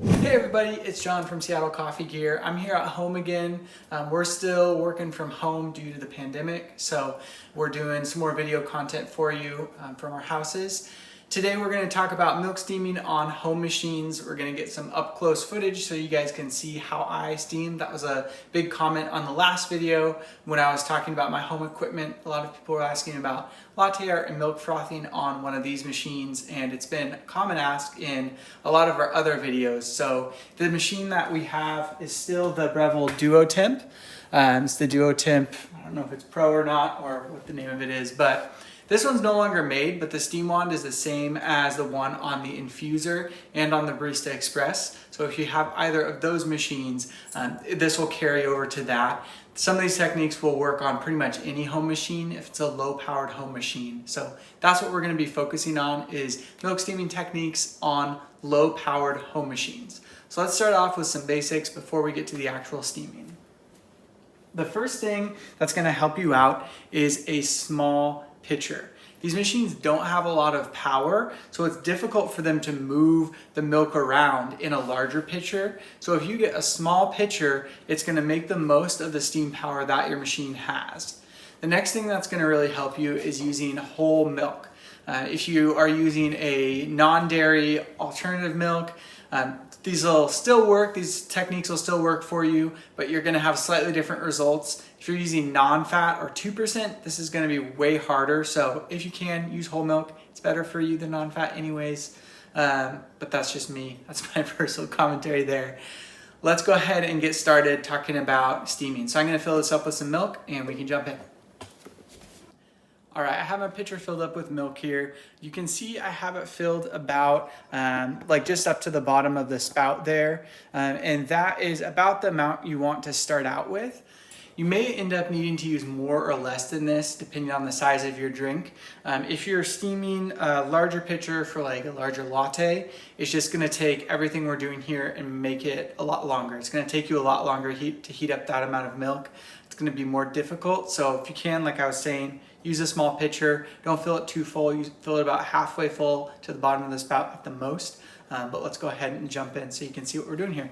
Hey everybody, it's John from Seattle Coffee Gear. I'm here at home again. We're still working from home due to the pandemic, so we're doing some more video content for you from our houses. Today we're going to talk about milk steaming on home machines. We're going to get some up close footage so you guys can see how I steam. That was a big comment on the last video when I was talking about my home equipment. A lot of people were asking about latte art and milk frothing on one of these machines, and it's been a common ask in a lot of our other videos. So the machine that we have is still the Breville Duo Temp. It's the Duo Temp. I don't know if it's Pro or not, or what the name of it is, but this one's no longer made, but the steam wand is the same as the one on the Infuser and on the Barista Express. So if you have either of those machines, this will carry over to that. Some of these techniques will work on pretty much any home machine if it's a low-powered home machine. So that's what we're going to be focusing on, is milk steaming techniques on low-powered home machines. So let's start off with some basics before we get to the actual steaming. The first thing that's going to help you out is a small pitcher. These machines don't have a lot of power, so it's difficult for them to move the milk around in a larger pitcher. So if you get a small pitcher, it's going to make the most of the steam power that your machine has. The next thing that's going to really help you is using whole milk. If you are using a non-dairy alternative milk, these will still work, these techniques will still work for you, but you're going to have slightly different results. If you're using non-fat or 2%, this is going to be way harder. So if you can, use whole milk. It's better for you than non-fat anyways, but that's just me. That's my personal commentary there. Let's go ahead and get started talking about steaming. So I'm going to fill this up with some milk and we can jump in. All right, I have my pitcher filled up with milk here. You can see I have it filled about like just up to the bottom of the spout there. And that is about the amount you want to start out with. You may end up needing to use more or less than this depending on the size of your drink. If you're steaming a larger pitcher for like a larger latte, it's just gonna take everything we're doing here and make it a lot longer. It's gonna take you a lot longer to heat up that amount of milk. It's gonna be more difficult. So if you can, like I was saying, use a small pitcher. Don't fill it too full. You fill it about halfway full to the bottom of the spout at the most. But let's go ahead and jump in so you can see what we're doing here.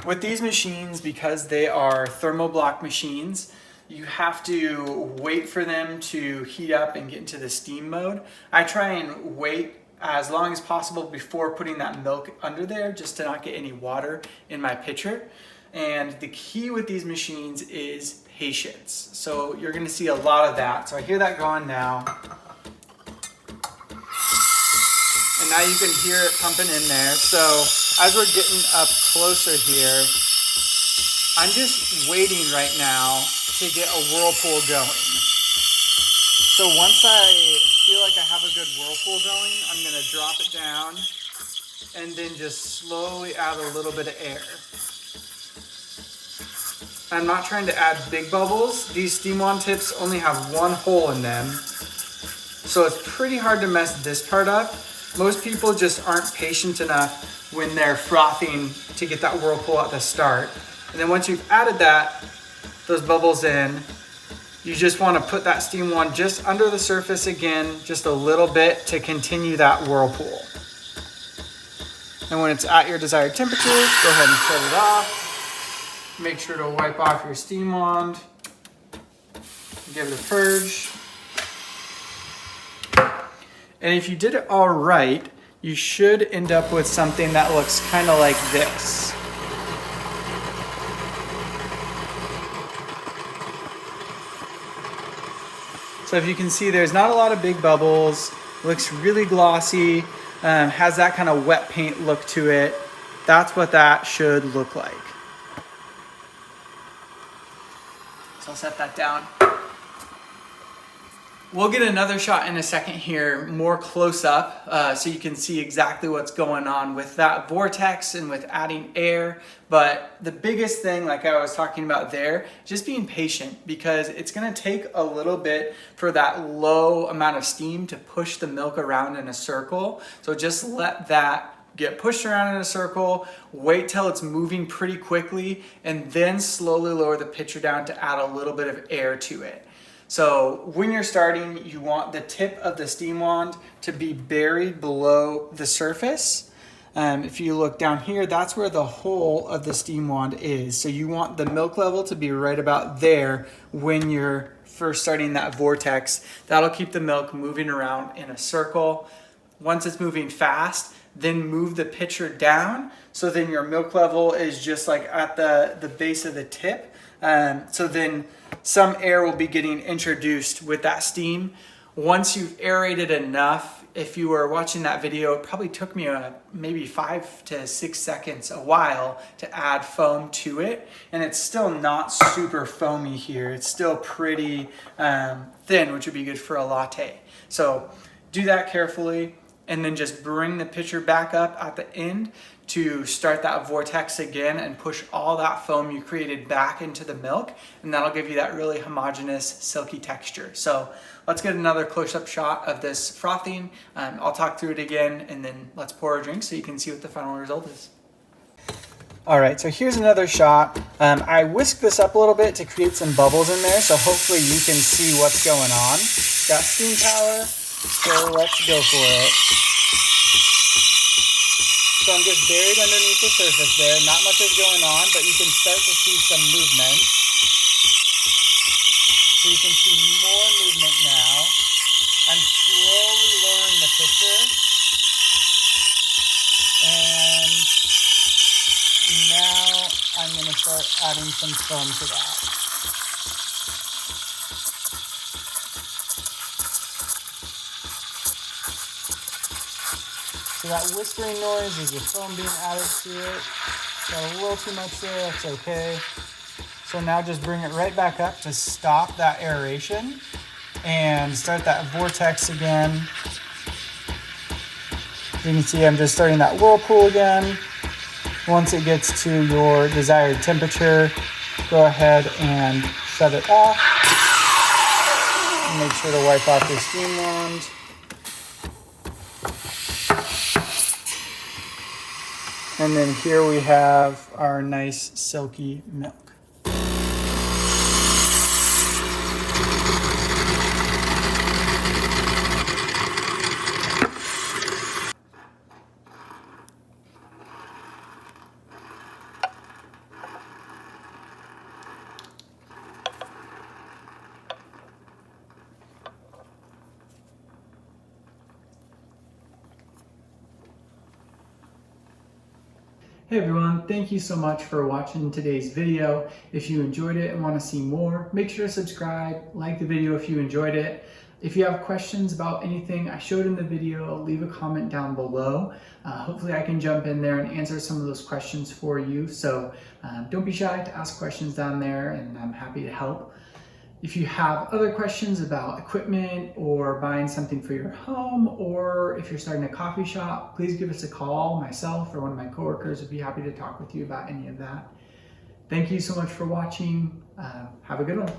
With these machines, because they are thermoblock machines, you have to wait for them to heat up and get into the steam mode. I try and wait as long as possible before putting that milk under there, just to not get any water in my pitcher. And the key with these machines is patience. So you're gonna see a lot of that. So I hear that going now. And now you can hear it pumping in there. So as we're getting up closer here, I'm just waiting right now to get a whirlpool going. So once I feel like I have a good whirlpool going, I'm gonna drop it down and then just slowly add a little bit of air. I'm not trying to add big bubbles. These steam wand tips only have one hole in them, so it's pretty hard to mess this part up. Most people just aren't patient enough when they're frothing to get that whirlpool at the start. And then once you've added those bubbles in, you just want to put that steam wand just under the surface again, just a little bit to continue that whirlpool. And when it's at your desired temperature, go ahead and shut it off. Make sure to wipe off your steam wand. Give it a purge. And if you did it all right, you should end up with something that looks kind of like this. So if you can see, there's not a lot of big bubbles, looks really glossy, has that kind of wet paint look to it. That's what that should look like. So I'll set that down. We'll get another shot in a second here, more close up, so you can see exactly what's going on with that vortex and with adding air. But the biggest thing, like I was talking about there, just being patient, because it's gonna take a little bit for that low amount of steam to push the milk around in a circle. So just let that get pushed around in a circle, wait till it's moving pretty quickly, and then slowly lower the pitcher down to add a little bit of air to it. So when you're starting, you want the tip of the steam wand to be buried below the surface. if you look down here, that's where the hole of the steam wand is. So you want the milk level to be right about there when you're first starting that vortex. That'll keep the milk moving around in a circle. Once it's moving fast, then move the pitcher down, so then your milk level is just like at the base of the tip. So then some air will be getting introduced with that steam. Once you've aerated enough, if you were watching that video, it probably took me maybe 5 to 6 seconds, a while, to add foam to it. And it's still not super foamy here. It's still pretty thin, which would be good for a latte. So do that carefully, and then just bring the pitcher back up at the end to start that vortex again and push all that foam you created back into the milk, and that'll give you that really homogeneous, silky texture. So let's get another close-up shot of this frothing. I'll talk through it again, and then let's pour a drink so you can see what the final result is. All right, so here's another shot. I whisked this up a little bit to create some bubbles in there, so hopefully you can see what's going on. Got steam power, so let's go for it. So I'm just buried underneath the surface there. Not much is going on, but you can start to see some movement. So you can see more movement now. I'm slowly lowering the pitcher. And now I'm going to start adding some foam to that. So that whispering noise is the foam being added to it. Got a little too much there, that's okay. So now just bring it right back up to stop that aeration and start that vortex again. You can see I'm just starting that whirlpool again. Once it gets to your desired temperature, go ahead and shut it off. And make sure to wipe off your steam wand. And then here we have our nice silky milk. Hey everyone, thank you so much for watching today's video. If you enjoyed it and want to see more, make sure to subscribe, like the video if you enjoyed it. If you have questions about anything I showed in the video, leave a comment down below. Hopefully I can jump in there and answer some of those questions for you. So don't be shy to ask questions down there, and I'm happy to help. If you have other questions about equipment or buying something for your home, or if you're starting a coffee shop, please give us a call. Myself or one of my coworkers would be happy to talk with you about any of that. Thank you so much for watching. Have a good one.